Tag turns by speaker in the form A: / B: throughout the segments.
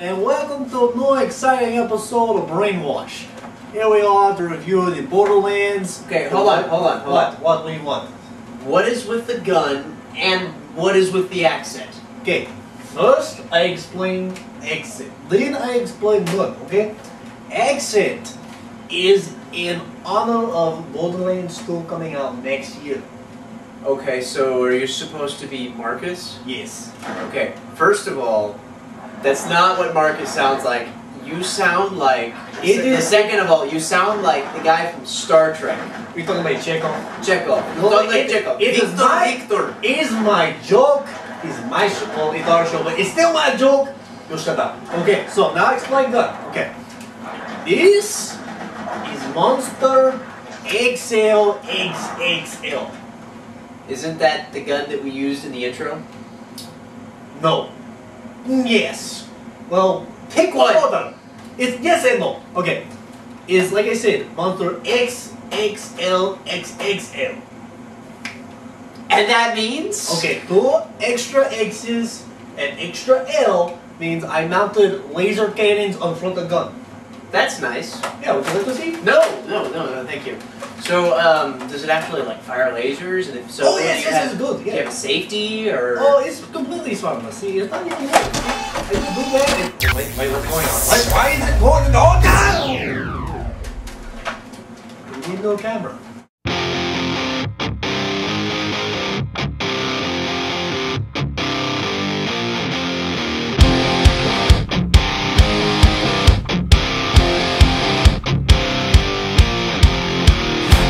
A: and welcome to a new exciting episode of Brainwash. Here we are to review the Borderlands.
B: Okay, hold on.
A: What do you want?
B: What is with the gun, and what is with the accent?
A: Okay, first I explain exit, then I explain gun, okay? Exit is in honor of Borderlands 2 coming out next year.
B: Okay, so are you supposed to be Marcus?
A: Yes.
B: Okay, first of all, that's not what Marcus sounds like. You sound like... Second of all, you sound like the guy from Star Trek.
A: You're talking about Chekhov?
B: Chekhov. You
A: No,
B: sound like Chekhov. Victor.
A: It's my joke. It's my show. Well, it's our show, but it's still my joke. You shut up. Okay, so now explain gun. Okay. This is Monster XL.
B: Isn't that the gun that we used in the intro?
A: No. Yes. Well, pick one of them. It's yes and no. Okay. It's like I said, Monster XXL.
B: And that means?
A: Okay, 2 extra X's and extra L means I mounted laser cannons on front of the gun.
B: That's nice.
A: Yeah, would you like to see?
B: No, thank you. So, does it actually like fire lasers? And if so,
A: yes, it's good.
B: Do you have a safety or?
A: Oh, it's completely harmless. See, it's not even good. I just do that. Wait, what's going on? Why is it going on now? We need no camera.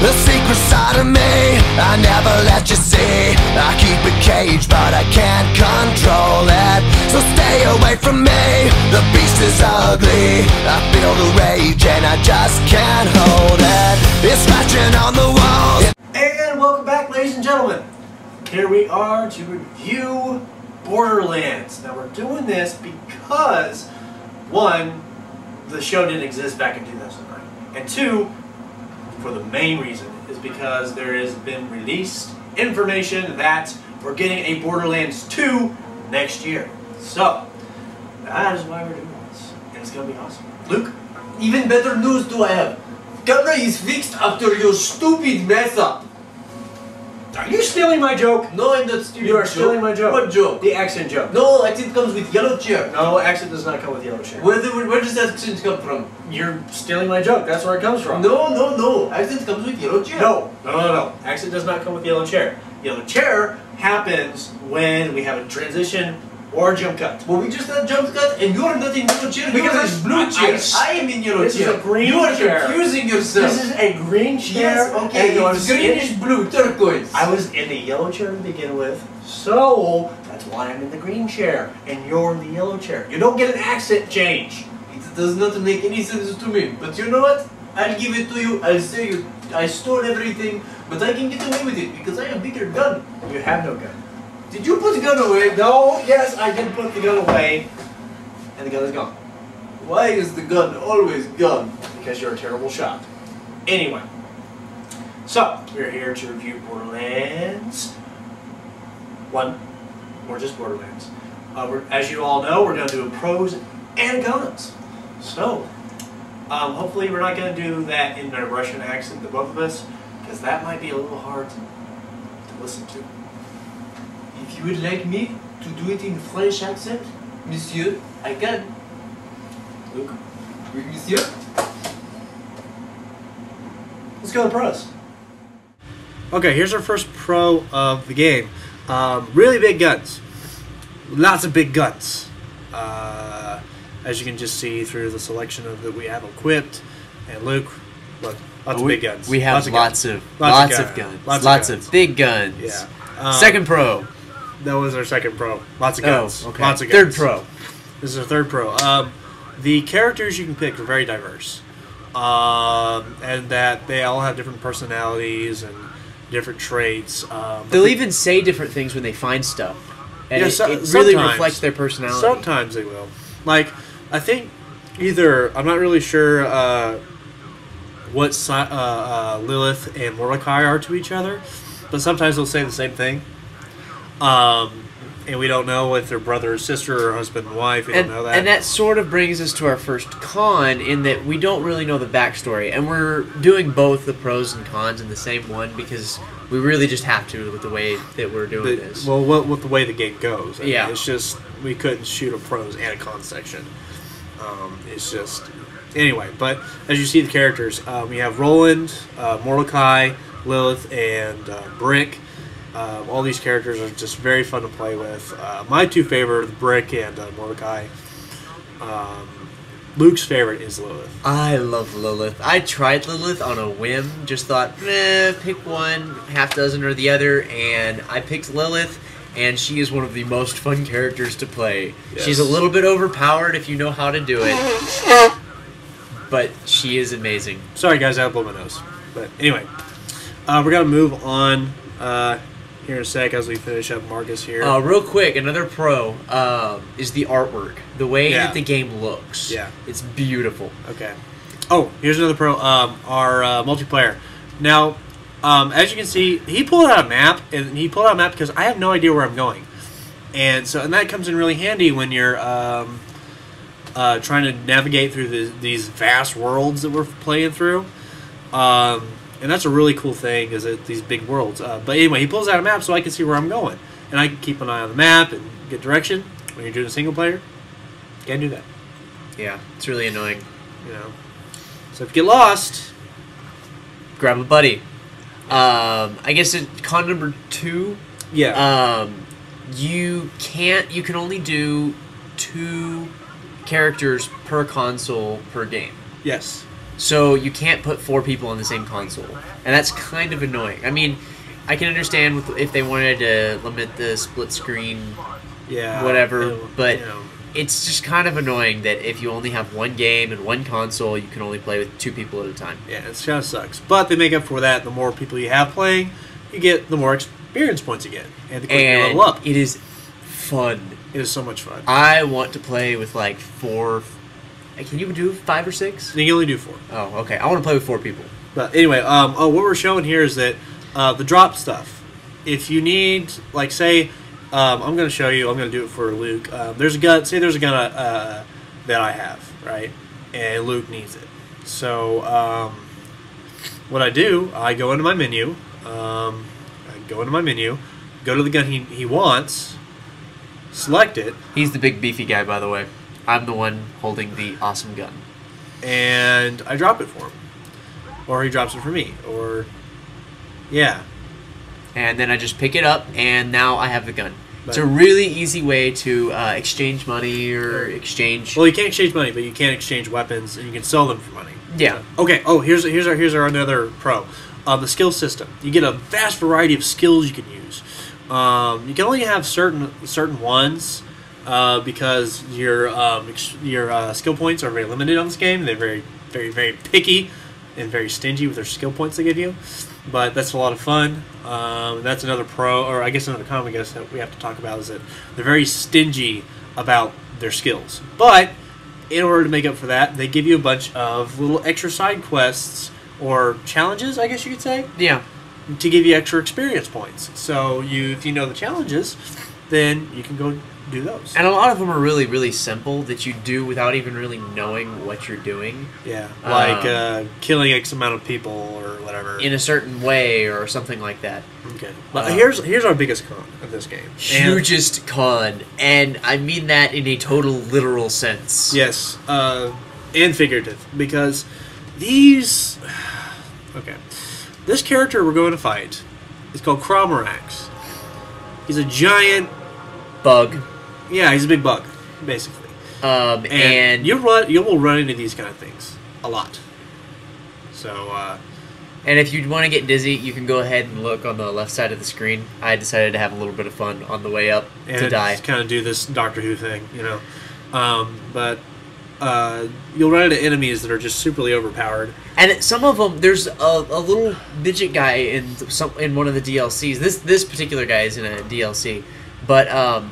C: The secret side of me, I never let you see. I keep it caged, but I can't control it. So stay away from me, the beast is ugly. I feel the rage and I just can't hold it. It's scratching on the walls.
A: And welcome back, ladies and gentlemen. Here we are to review Borderlands. Now we're doing this because, one, the show didn't exist back in 2009. And two, for the main reason, is because there has been released information that we're getting a Borderlands 2 next year. So, that is why we're doing this. And it's going to be awesome. Luke?
B: Even better news do I have. Camera is fixed after your stupid mess up.
A: Are you stealing my joke?
B: No, I'm not stealing.
A: You are stealing my joke.
B: What joke?
A: The accent joke.
B: No, accent comes with yellow chair.
A: No, accent does not come with yellow chair.
B: Where does that accent come from?
A: You're stealing my joke. That's where it comes from.
B: No. Accent comes with yellow chair.
A: No. Accent does not come with yellow chair. Yellow chair happens when we have a transition or a jump cut.
B: Well, we just had jump cut, and you're not in yellow chair.
A: Because
B: you're
A: it's
B: blue chair. I am in yellow chair.
A: This is a green
B: You are
A: chair.
B: confusing yourself.
A: This is a green chair.
B: Yes, okay. It's greenish blue, turquoise.
A: I was in the yellow chair to begin with, so that's why I'm in the green chair, and you're in the yellow chair. You don't get an accent change.
B: It does not make any sense to me. But you know what? I'll give it to you. I'll say you. I stole everything, but I can get away with it because I have a bigger gun.
A: You have no gun.
B: Did you put the gun away?
A: No, yes, I did put the gun away, and the gun is gone.
B: Why is the gun always gone?
A: Because you're a terrible shot. Anyway, so we're here to review Borderlands 1, or just Borderlands. As you all know, we're going to do pros and cons. So, hopefully we're not going to do that in a Russian accent, the both of us, because that might be a little hard to listen to.
B: If you would like me to do it in French accent, monsieur, I can.
A: Luke?
B: Oui, monsieur?
A: Let's go to pros. Okay, here's our first pro of the game. Really big guns. Lots of big guns. As you can just see through the selection of that we have equipped. And Luke, look, lots of big guns.
D: We have lots of guns. Lots of big guns.
A: Yeah.
D: Second pro.
A: That was our second pro. Lots of guns.
D: Okay.
A: Lots of
D: guns.
A: Third pro. This is our third pro. The characters you can pick are very diverse. And that they all have different personalities and different traits.
D: They'll even say different things when they find stuff. And
A: yeah,
D: it really reflects their personality.
A: Sometimes they will. Like, I think either, I'm not really sure what Lilith and Mordecai are to each other, but sometimes they'll say the same thing. and we don't know if they're brother or sister or husband and wife. We don't know that.
D: And that sort of brings us to our first con, in that we don't really know the backstory. And we're doing both the pros and cons in the same one because we really just have to with the way that we're doing this.
A: Well, with the way the game goes. I mean, it's just, we couldn't shoot a pros and a cons section. It's just... Anyway, but as you see the characters, we have Roland, Mordecai, Lilith, and Brick. All these characters are just very fun to play with. My two favorite are Brick and Mordecai. Luke's favorite is Lilith.
D: I love Lilith. I tried Lilith on a whim. Just thought, pick one, half dozen or the other, and I picked Lilith, and she is one of the most fun characters to play. Yes. She's a little bit overpowered if you know how to do it, but she is amazing.
A: Sorry guys, I blew my nose. But anyway, we're going to move on here in a sec as we finish up Marcus here.
D: Real quick, another pro is the artwork. The way that the game looks. Yeah. It's beautiful.
A: Okay. Oh, here's another pro. Our multiplayer. Now, as you can see, he pulled out a map, and he pulled out a map because I have no idea where I'm going. And that comes in really handy when you're trying to navigate through these vast worlds that we're playing through. And that's a really cool thing, is that these big worlds. But anyway, he pulls out a map so I can see where I'm going. And I can keep an eye on the map and get direction. When you're doing a single player, you can't do that.
D: Yeah, it's really annoying.
A: You know. So if you get lost,
D: grab a buddy. I guess con number 2.
A: Yeah.
D: You can only do 2 characters per console per game.
A: Yes.
D: So you can't put 4 people on the same console, and that's kind of annoying. I mean, I can understand if they wanted to limit the split screen, whatever, but it's just kind of annoying that if you only have one game and one console, you can only play with 2 people at a time.
A: Yeah, it kind of sucks. But they make up for that. The more people you have playing, you get the more experience points you get, and the quicker you level up.
D: It is fun.
A: It is so much fun.
D: I want to play with like 4. Can you do 5 or 6?
A: You can only do 4.
D: Oh, okay. I want to play with 4 people.
A: But anyway, what we're showing here is that the drop stuff. If you need, like, say, I'm going to show you. I'm going to do it for Luke. There's a gun. Say there's a gun that I have, right? And Luke needs it. So what I do, I go into my menu. Go to the gun he wants. Select it.
D: He's the big beefy guy, by the way. I'm the one holding the awesome gun.
A: And I drop it for him. Or he drops it for me. Or, yeah.
D: And then I just pick it up, and now I have the gun. But it's a really easy way to exchange money or exchange...
A: Well, you can't exchange money, but you can exchange weapons, and you can sell them for money.
D: Yeah.
A: Okay, here's our another pro. The skill system. You get a vast variety of skills you can use. You can only have certain ones... because your skill points are very limited on this game. They're very, very, very picky and very stingy with their skill points they give you. But that's a lot of fun. That's another pro, or I guess another con I guess that we have to talk about, is that they're very stingy about their skills. But in order to make up for that, they give you a bunch of little extra side quests or challenges, I guess you could say.
D: Yeah.
A: To give you extra experience points. So if you know the challenges, then you can go do those.
D: And a lot of them are really, really simple that you do without even really knowing what you're doing.
A: Yeah, like killing X amount of people or whatever.
D: In a certain way or something like that.
A: Okay. But here's our biggest con of this game.
D: Hugest con. And I mean that in a total literal sense.
A: Yes, and figurative. Because these... Okay. This character we're going to fight is called Cromarax. He's a giant...
D: bug.
A: Yeah, he's a big bug, basically. And you will run into these kind of things a lot. So,
D: and if you want to get dizzy, you can go ahead and look on the left side of the screen. I decided to have a little bit of fun on the way up to die.
A: And kind of do this Doctor Who thing, you know. But you'll run into enemies that are just superly overpowered.
D: And some of them, there's a little midget guy in one of the DLCs. This particular guy is in a DLC. But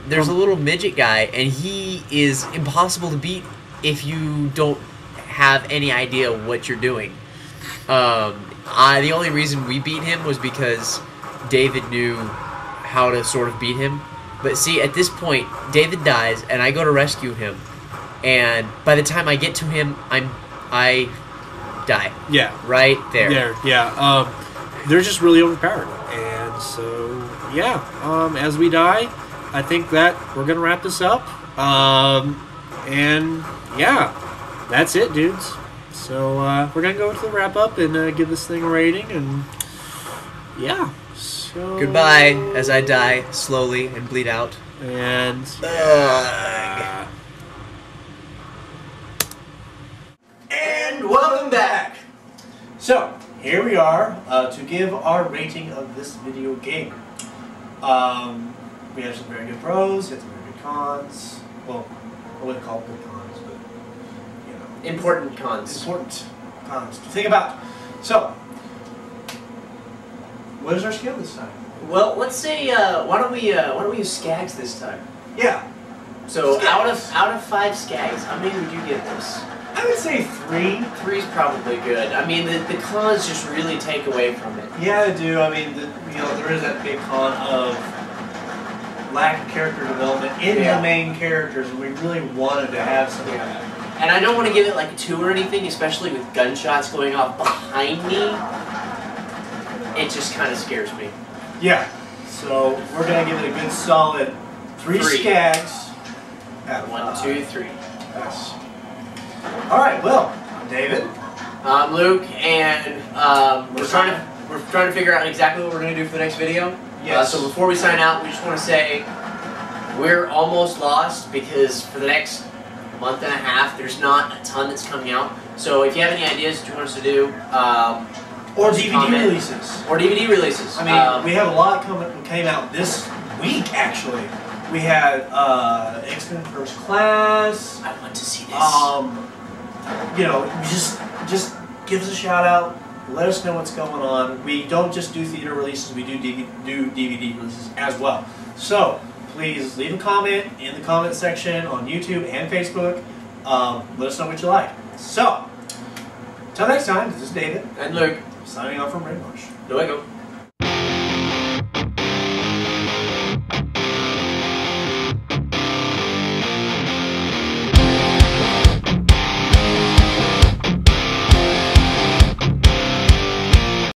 D: there's a little midget guy, and he is impossible to beat if you don't have any idea what you're doing. The only reason we beat him was because David knew how to sort of beat him. But see, at this point, David dies, and I go to rescue him, and by the time I get to him, I die.
A: Yeah.
D: Right there.
A: Yeah. They're just really overpowered. And so, yeah. As we die, I think that we're going to wrap this up. And, yeah. That's it, dudes. So, we're going to go into the wrap-up and give this thing a rating. And, yeah. So...
D: Goodbye, as I die slowly and bleed out.
A: And...
B: And welcome back.
A: So, here we are to give our rating of this video game. We had some very good pros, had some very good cons. Well, I wouldn't call them good cons, but, you know.
B: Important cons.
A: Important cons to think about. So, what is our scale this time?
B: Well, let's say why don't we use skags this time?
A: Yeah.
B: So
A: Skags.
B: out of 5 skags, how many would you give this?
A: I would say 3.
B: 3's probably good. I mean, the cons just really take away from it.
A: Yeah, I do. I mean, there is that big con of lack of character development in the main characters, and we really wanted to have some of that.
B: And I don't want to give it like a 2 or anything, especially with gunshots going off behind me. It just kind of scares me.
A: Yeah. So we're gonna give it a good solid 3 skags. Out of
B: 1, 2, 3.
A: Yes. All right. Well, I'm David.
B: I'm Luke, and we're trying to figure out exactly what we're going to do for the next video.
A: Yes.
B: So before we sign out, we just want to say we're almost lost because for the next month and a half, there's not a ton that's coming out. So if you have any ideas that you want us to do,
A: or DVD releases.
B: Or DVD releases.
A: I mean, we have a lot came out this week actually. We had X-Men First Class.
B: I want to see this.
A: You know, just give us a shout out. Let us know what's going on. We don't just do theater releases, we do DVD releases as well. So, please leave a comment in the comment section on YouTube and Facebook. Let us know what you like. So, until next time, this is David.
B: And Luke.
A: Signing off from Brainwash.
B: Luego.